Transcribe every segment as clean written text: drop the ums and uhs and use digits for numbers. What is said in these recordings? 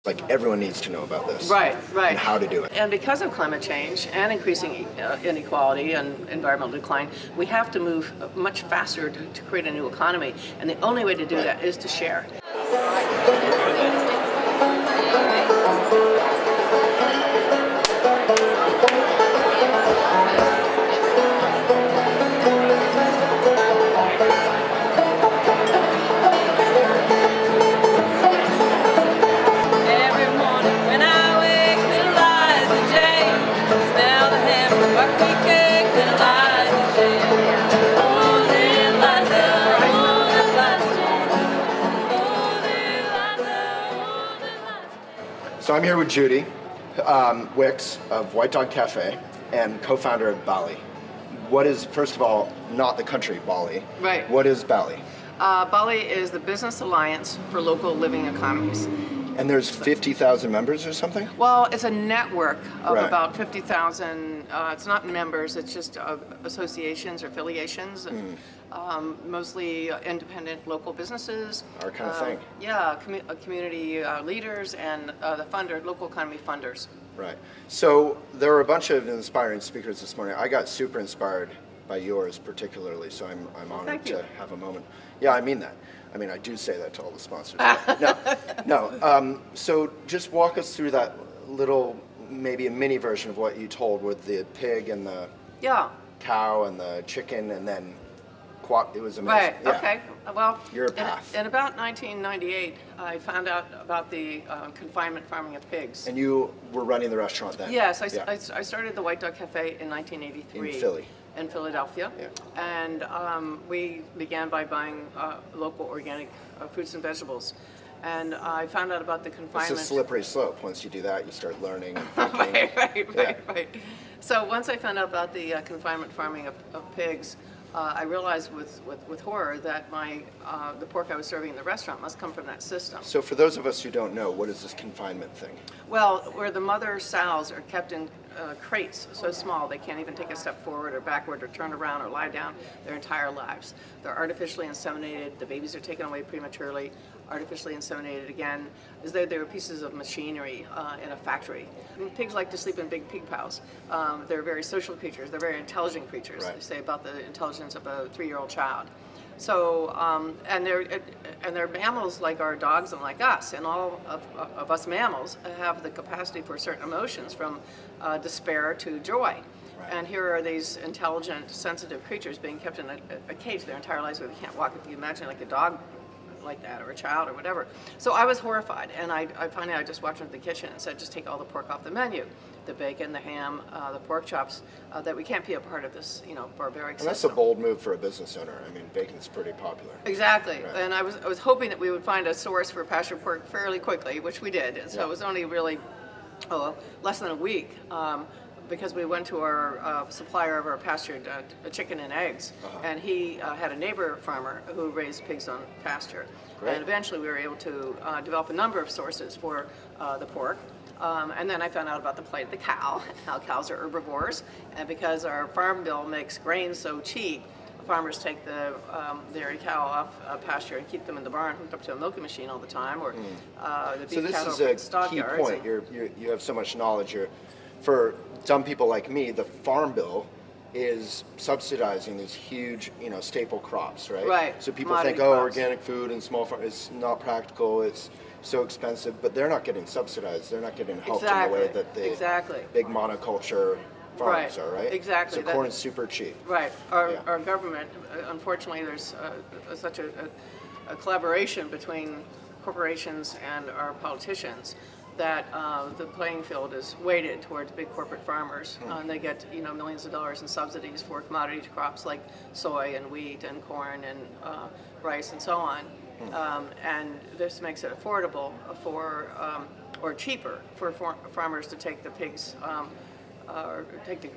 Like everyone needs to know about this. Right. And how to do it. And because of climate change and increasing inequality and environmental decline, we have to move much faster to create a new economy. And the only way to do that is to share. So I'm here with Judy Wicks of White Dog Cafe and co-founder of Bali. What is, first of all, not the country, Bali. Right. What is Bali? Bali is the Business Alliance for Local Living Economies. And there's 50,000 members or something? Well, it's a network of about 50,000. It's not members, it's just associations or affiliations. Mostly independent local businesses. Our kind of thing. Yeah, community leaders and the local economy funders. Right. So there were a bunch of inspiring speakers this morning. I got super inspired by yours particularly, so I'm honored to have a moment. Yeah, I mean that. I mean, I do say that to all the sponsors. No. So just walk us through that little, maybe a mini version of what you told with the pig and the cow and the chicken, and then it was amazing. Right, okay. Well, your path. In about 1998, I found out about the confinement farming of pigs. And you were running the restaurant then? Yes, I started the White Dog Cafe in 1983. In Philly? In Philadelphia. Yeah. And we began by buying local organic fruits and vegetables. And I found out about the confinement. It's a slippery slope. Once you do that, you start learning and thinking. Right. So once I found out about the confinement farming of pigs, I realized with horror that the pork I was serving in the restaurant must come from that system. So for those of us who don't know, what is this confinement thing? Well, where the mother sows are kept in crates so small they can't even take a step forward or backward or turn around or lie down their entire lives. They're artificially inseminated, the babies are taken away prematurely, artificially inseminated again, as though they were pieces of machinery in a factory. Pigs like to sleep in big pig pows. They're very social creatures, they're very intelligent creatures. They say about the intelligence of a 3-year-old child. So, and they're mammals like our dogs and like us, and all of us mammals have the capacity for certain emotions from despair to joy. And here are these intelligent, sensitive creatures being kept in a cage their entire lives where they can't walk. If you imagine like a dog like that, or a child, or whatever. So I was horrified, and I finally just walked into the kitchen and said, just take all the pork off the menu. The bacon, the ham, the pork chops, that we can't be a part of this, barbaric system. And that's a bold move for a business owner. I mean, bacon's pretty popular. Exactly, and I was hoping that we would find a source for pasture pork fairly quickly, which we did. And so it was only really less than a week. Because we went to our supplier of our pastured chicken and eggs, and he had a neighbor farmer who raised pigs on pasture. Great. And eventually we were able to develop a number of sources for the pork. And then I found out about the plight of the cow, how cows are herbivores, and because our farm bill makes grain so cheap, farmers take the dairy cow off pasture and keep them in the barn hooked up to a milking machine all the time, or the beef cattle in stock yards. So this is a key point. You have so much knowledge. For dumb people like me, the farm bill is subsidizing these huge, staple crops, right? Right. So people think, organic food and small farm, it's not practical, it's so expensive, but they're not getting subsidized. They're not getting helped in the way that the big monoculture farms are, right? Exactly. So corn is super cheap. Right. Our government, unfortunately, there's such a collaboration between corporations and our politicians that the playing field is weighted towards big corporate farmers, and they get millions of dollars in subsidies for commodity crops like soy and wheat and corn and rice and so on, and this makes it affordable for or cheaper for farmers to take the pigs. Or take the,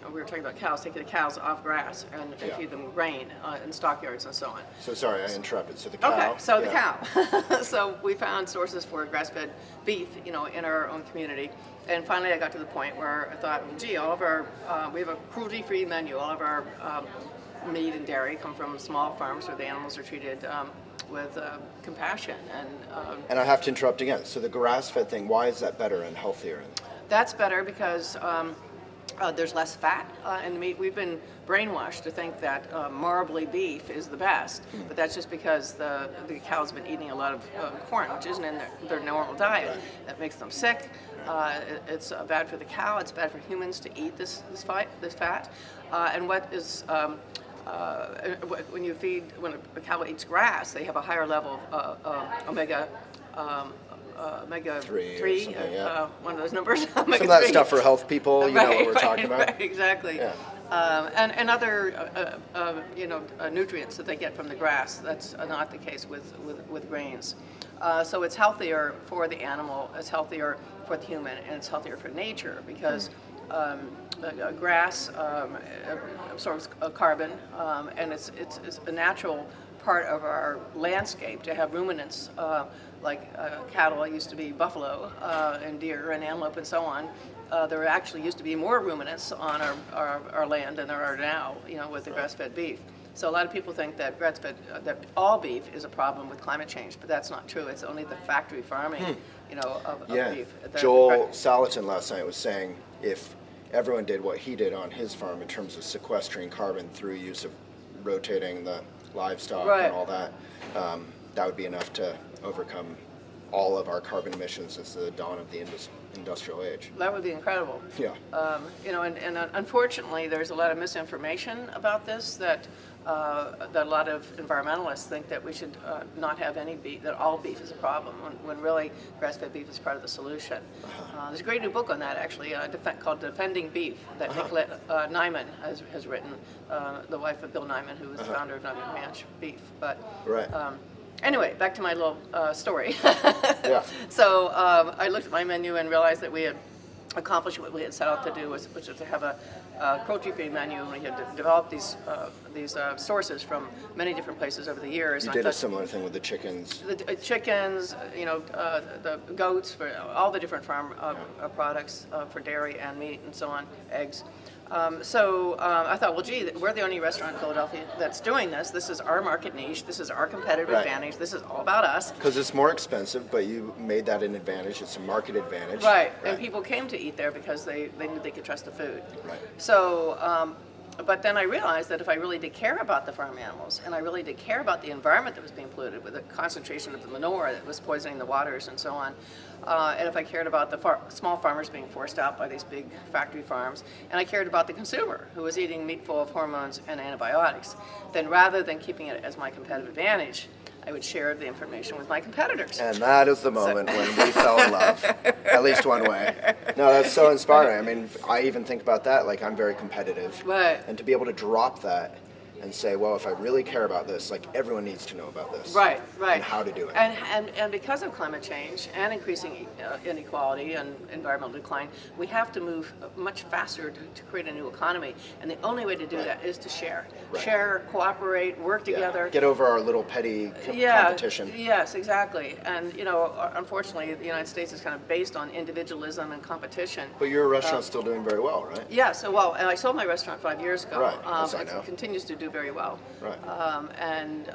we were talking about cows, take the cows off grass and feed them grain in stockyards and so on. So sorry, I interrupted. So the cow. Okay, so the cow. So we found sources for grass-fed beef, in our own community. And finally I got to the point where I thought, gee, all of our, we have a cruelty-free menu. All of our meat and dairy come from small farms where the animals are treated compassion. And I have to interrupt again. So the grass-fed thing, why is that better and healthier? That's better because there's less fat in the meat. We've been brainwashed to think that marbly beef is the best, but that's just because the cow's been eating a lot of corn, which isn't in their normal diet. That makes them sick. It's bad for the cow. It's bad for humans to eat this fat. And what is when a cow eats grass, they have a higher level of omega. Omega-3, one of those numbers. Some of that stuff for health people, you know what we're talking about. Right, exactly. Yeah. And other nutrients that they get from the grass. That's not the case with grains. So it's healthier for the animal, it's healthier for the human, and it's healthier for nature because grass absorbs carbon, and it's a natural part of our landscape to have ruminants like cattle. Used to be buffalo and deer and antelope and so on. There actually used to be more ruminants on our land than there are now, with the grass-fed beef. So a lot of people think that that all beef is a problem with climate change, but that's not true. It's only the factory farming, of beef. Joel Salatin last night was saying if everyone did what he did on his farm in terms of sequestering carbon through use of rotating the livestock and all that, that would be enough to overcome all of our carbon emissions since the dawn of the industrial age. That would be incredible. Yeah. And unfortunately, there's a lot of misinformation about this that a lot of environmentalists think that we should not have any beef, that all beef is a problem, when really grass-fed beef is part of the solution. There's a great new book on that, actually, called Defending Beef, that Nicolette Nyman has written, the wife of Bill Nyman, who was the founder of Nyman Ranch Beef. But anyway, back to my little story. So I looked at my menu and realized that we had accomplished what we had set out to do, which was to have a cruelty-free menu, and we had developed these sources from many different places over the years. You did a similar thing with the chickens. The chickens, the goats, for all the different farm products for dairy and meat and so on, eggs. So I thought, well, gee, we're the only restaurant in Philadelphia that's doing this. This is our market niche. This is our competitive advantage. This is all about us. Because it's more expensive, but you made that an advantage. It's a market advantage. Right. And people came to eat there because they knew they could trust the food. Right. So, but then I realized that if I really did care about the farm animals, and I really did care about the environment that was being polluted with the concentration of the manure that was poisoning the waters and so on, and if I cared about the small farmers being forced out by these big factory farms, and I cared about the consumer who was eating meat full of hormones and antibiotics, then rather than keeping it as my competitive advantage, I would share the information with my competitors. And that is the moment when we fell in love, at least one way. No, that's so inspiring. I mean, I even think about that, like I'm very competitive. Right. And to be able to drop that and say, well, if I really care about this, like everyone needs to know about this. Right. And how to do it. And because of climate change and increasing inequality and environmental decline, we have to move much faster to create a new economy. And the only way to do that is to share. Share, cooperate, work together. Get over our little petty competition. Yes, exactly. And, unfortunately, the United States is kind of based on individualism and competition. But your restaurant's still doing very well, right? Yeah, well, and I sold my restaurant 5 years ago. Right, as I know. It continues to do very well. Right. And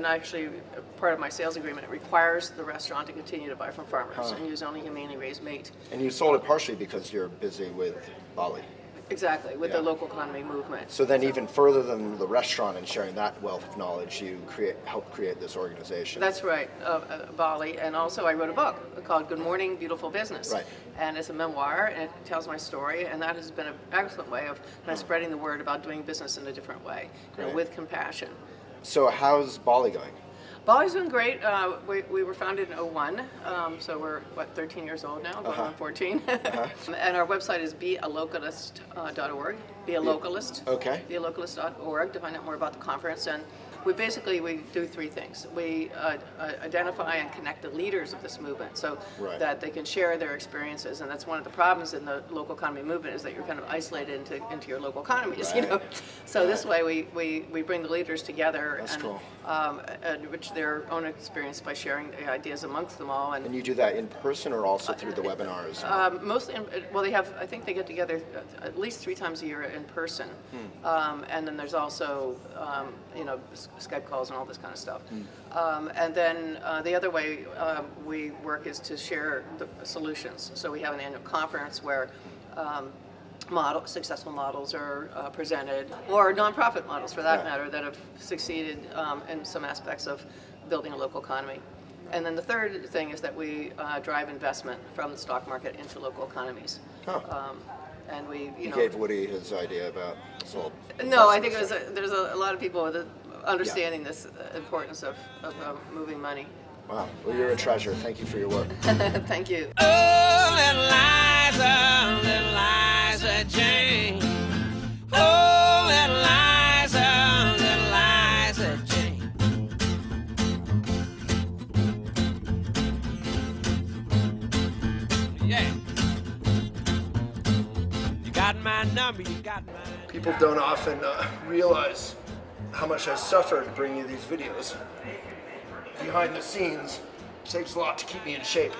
actually, part of my sales agreement requires the restaurant to continue to buy from farmers and use only humanely raised meat. And you sold it partially because you're busy with Bali. Exactly, with the local economy movement. So then even further than the restaurant and sharing that wealth of knowledge, you help create this organization. That's right, Bali. And also I wrote a book called Good Morning, Beautiful Business. Right. And it's a memoir, and it tells my story, and that has been an excellent way of kind of spreading the word about doing business in a different way, with compassion. So how's Bali going? Bali's doing great. We were founded in 2001, so we're, 13 years old now, going on 14. And our website is bealocalist.org, be a localist. Okay. Bealocalist.org to find out more about the conference. And we do three things. We identify and connect the leaders of this movement so that they can share their experiences. And that's one of the problems in the local economy movement is that you're kind of isolated into your local economies, So this way we bring the leaders together and enrich their own experience by sharing the ideas amongst them all. And you do that in person or also through the webinars? Mostly, I think they get together at least 3 times a year in person. And then there's also, Skype calls and all this kind of stuff. And then the other way we work is to share the solutions. So we have an annual conference where successful models are presented, or nonprofit models for that matter, that have succeeded in some aspects of building a local economy. And then the third thing is that we drive investment from the stock market into local economies. And we, you know, gave Woody his idea about this whole. No, I think it was there's a lot of people with understanding this importance of moving money. Wow, well, you're a treasure. Thank you for your work. Thank you. Oh, little Liza Jane. Oh, little Liza Jane. Yeah. You got my number, you got my... People don't often realize how much I suffered bringing you these videos. Behind the scenes, it takes a lot to keep me in shape.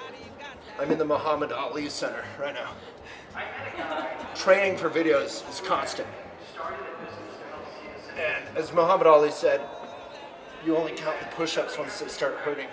I'm in the Muhammad Ali Center right now. Training for videos is constant. And as Muhammad Ali said, you only count the push-ups once they start hurting.